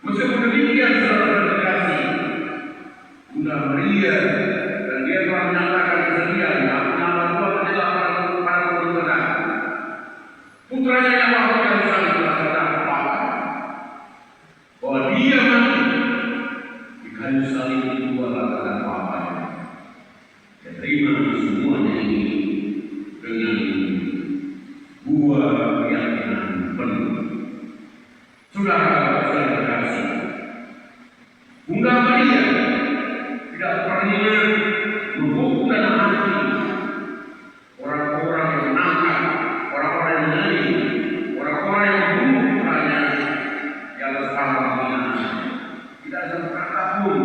Meskipun demikian, saudara terkasih, Bunda Maria dan dia telah menyatakan kesediaan nama Tuhan adalah para pemberontak. Putranya yang waktu yang salib telah terdakwa bahwa dia mati di kayu salib itu adalah terdakwa. Dia terima semuanya ini dengan buah keyakinan penuh. Saudara terkasih, Bunda Maria tidak pernah membuka hati orang-orang yang nakal, orang-orang yang naif, orang-orang yang membunuh putranya di atas palang pinang. Tidak ada kata pun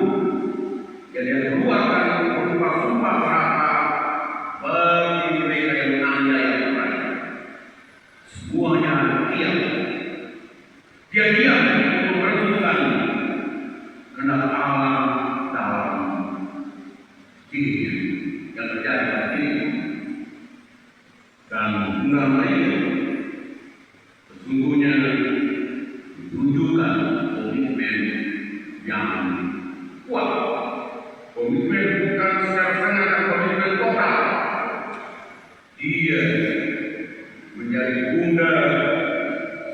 yang dia keluarkan berupa sumpah serapah bagi mereka yang menganiaya putranya. Semuanya diam. Dia diam untuk memperhitungkan kehendak Allah dalam diri yang terjadi pada diri. Dan Bunda Maria sesungguhnya menunjukkan komitmen yang kuat. Komitmen bukan secara setengah, dan komitmen total. Dia menjadi bunda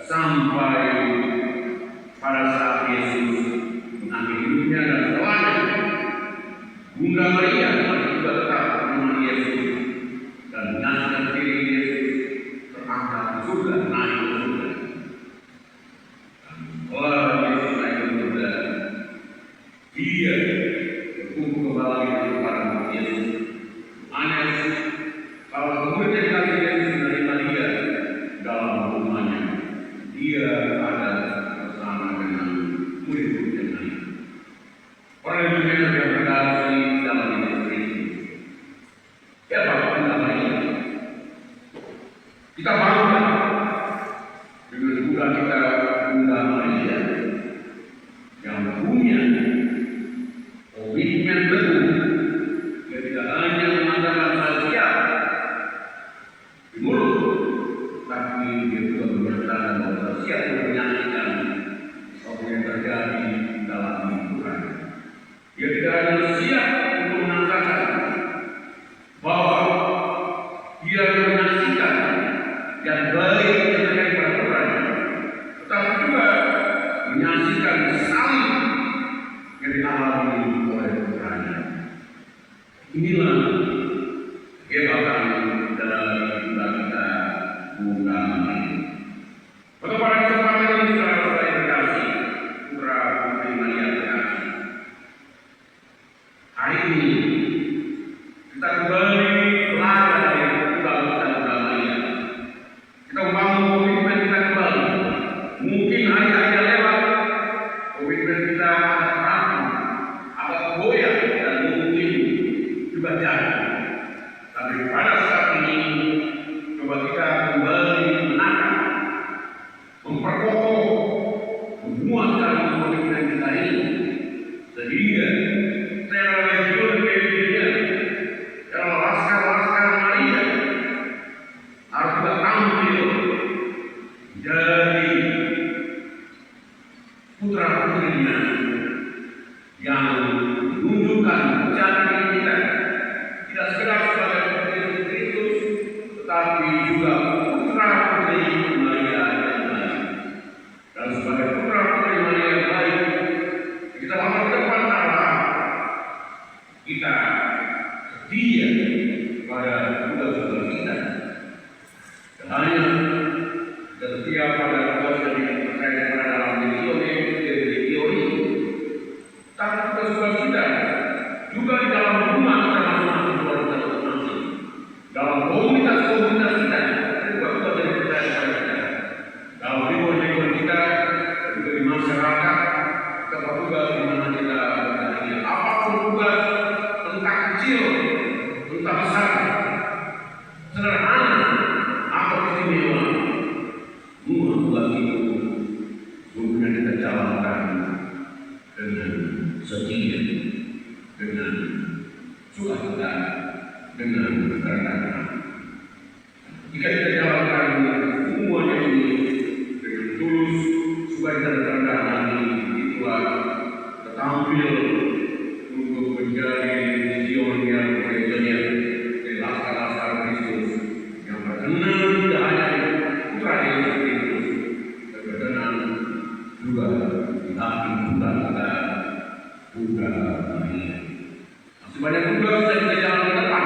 sampai pada saat Yesus mengakhiri hidupnya dan setelahnya. Bunda Maria juga tetap menemani Yesus dan menyaksikan diri Yesus terangkat ke surga, naik ke surga. Dan setelah Yesus naik ke surga, dia berkumpul kembali kepada Yesus. Anes, kalau kemudian kali Yesus menerima dia dalam rumahnya, dia ada bersama dengan murid-murid yang lain. Orang yang terkasih dalam Yesus Kristus. Siapa Bunda Maria? Kita bangga dengan Bunda kita, Bunda Maria, yang punya komitmen teguh. Dia tidak hanya mengatakan saya siap di mulut, tapi dia juga menyatakan bahwa saya siap untuk menyaksikan apa yang terjadi dalam hidupan. Dia tidak hanya siap untuk mengatakan bahwa dia menyaksikan yang baik yang terjadi pada putranya, tetapi juga menyaksikan salib yang dialami oleh putranya. Inilah kehebatan dari Bunda kita, Bunda Maria. Pada kesempatan ini, saudara-saudara yang terkasih, putra putri Maria terkasih, hari ini kita kembali belajar dari Bunda Bunda Maria. Kita membangun komitmen kita kembali. Mungkin hari-hari yang lewat, komitmen kita agak rapuh, agak goyah, dan mungkin juga jatuh. Tapi pada saat ini, coba kita kembali menakar, memperkokoh, menguatkan komitmen kita ini, sehingga secara legion Maria, secara laskar-laskar Maria harus kita tampil jadi putra-putrinya yang menunjukkan jati kita, tidak sekedar sebagai putri Kristus, tetapi juga putra-putri Maria yang baik. Dan sebagai putra-putri Maria yang baik, kita langkah ke depan Allah, kita setia pada tugas-tugas kita. Dan hanya kita setia pada tugas yang dipercaya pada dalam teori, tapi tugas-tugas kita juga di dalam rumah kita masing-masing, keluarga kita masing-masing, dalam komunitas-komunitas kita, juga tugas yang dipercaya pada kita, dalam lingkungan kita, juga di masyarakat, kita bertugas di mana kita berada. Apapun tugas, entah kecil, entah besar, sederhana atau istimewa, semua tugas itu sebenarnya kita jalankan dengan setia, dengan sukacita, dengan kerendahan hati. Jika kita jalankan semuanya ini dengan tulus, supaya kita rendah hati, itu tampil untuk menjadi visioner visioner dari laskar-laskar Kristus yang berkenan tidak hanya di putra Yesus Kristus, tapi berkenan juga di hati putra kita, Bunda Maria. Masih banyak juga bisa kita jalan ke depan.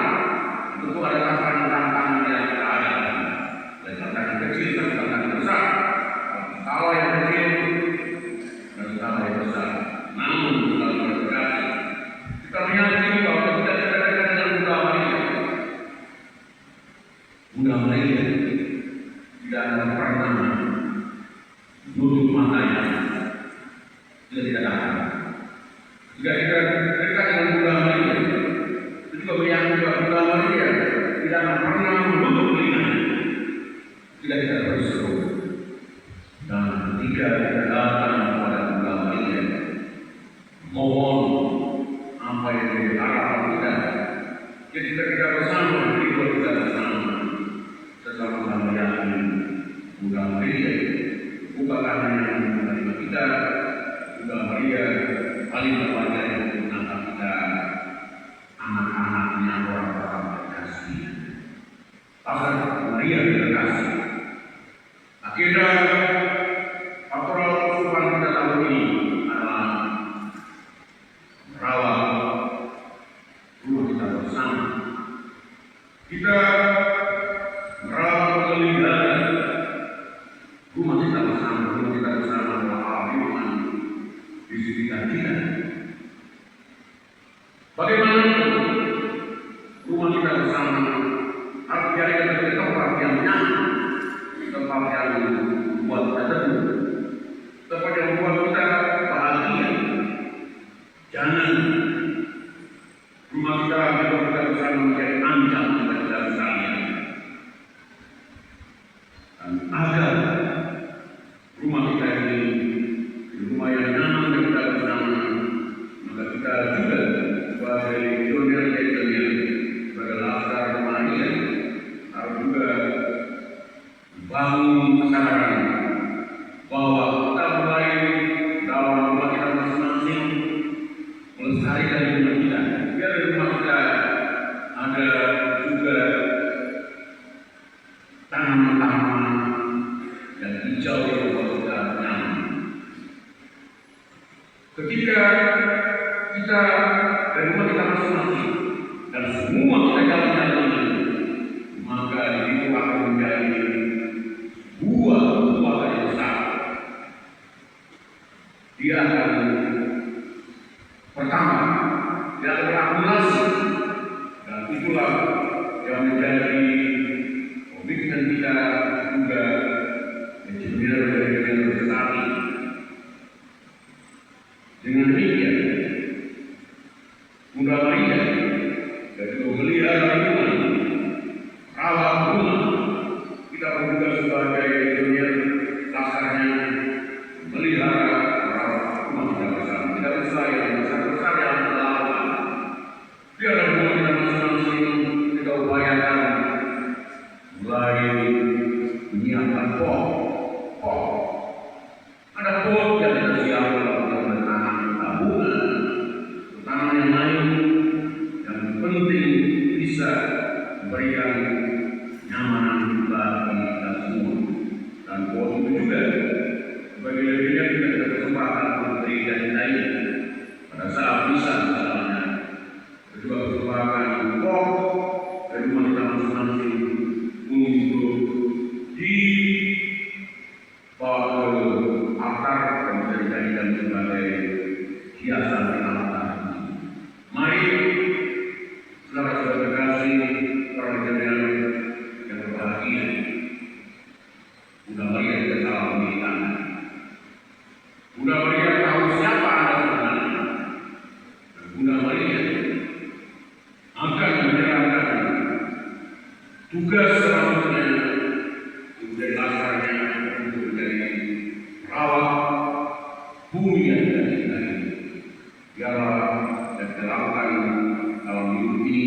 Tentu ada tantangan-tantangan yang kita hadapi, dan tantangan kecil dan tantangan besar. Kalau yang kecil dan kalau yang besar, namun kalau berkati, kita meyakini bahwa kita dekat dengan Bunda Maria. Bunda Maria tidak akan pernah menutup matanya. Dia tidak akan. Jika kita dekat dengan Bunda Maria, itu juga meyakini bahwa Bunda Maria tidak akan pernah menutup telinganya. Tidak kita berseru. Dan ketika kita datang kepada Bunda Maria, mohon apa yang menjadi harapan kita, ketika kita bersama, kita bersama, sama-sama meyakini Bunda Maria bukan karena yang menerima kita, Bunda Maria paling terbaik untuk menangkap kita, anak-anaknya orang-orang terkasih. Pasal Maria terkasih. Akhirnya pastoral kehidupan kita tahun ini adalah merawat rumah kita bersama. Kita merawat pemeliharaan rumah kita bersama adalah hal firman di sekitar kita. Bagaimanapun rumah kita bersama harus dijadikan sebagai tempat yang nyaman, tempat yang membuat kita teduh, tempat yang membuat kita bahagia. Jangan rumah kita bersama menjadi ancaman bagi kita sekalian. Dan agar rumah kita ini rumah yang nyaman bagi kita bersama, maka kita juga sebagai visioner, sebagai laskar Maria harus juga bangun kesadaran bahwa kita mulai dalam rumah kita masing-masing melestarikan rumah kita. Biar di rumah kita ada juga tanaman-tanaman yang hijau yang membuat kita nyaman. Ketika kita dari rumah kita masing-masing dan semua kita jalan-jalan, maka itu akan menjadi buah yang besar. Dia akan pertama, dia akan berakumulasi, dan itulah yang menjadi komitmen kita juga menjadi bersama. Dengan demikian, Bunda Maria dan juga melihara lingkungan, rawat rumah, kita pun juga sebagai pionir laskarnya melihara rawat rumah kita bersama. Tidak usah yang besar-besar yang kita lakukan. Biarlah rumah kita masing-masing kita upayakan mulai menyiapkan pot. Ada pot yang kita siapkan untuk menanam tabungan, tanaman yang lain yang penting bisa memberikan nyamanan juga bagi kita semua. Dan pot itu juga sebagai lebihnya kita ada kesempatan memberi dan lain pada saat bisa misalnya kedua kesempatan pot dari rumah kita masing-masing untuk dibawa ke altar dan bisa dijadikan sebagai hiasan di altar. Mari saudara-saudara terkasih, para jemaat yang berbahagia, Bunda Maria tidak salah memilih Anda. Bunda Maria tahu siapa Anda sebenarnya. Dan Bunda Maria akan menyerahkan tugas selanjutnya menjadi laskarnya untuk menjadi perawat bumi yang kita cintai. Biarlah yang kita lakukan dalam hidup ini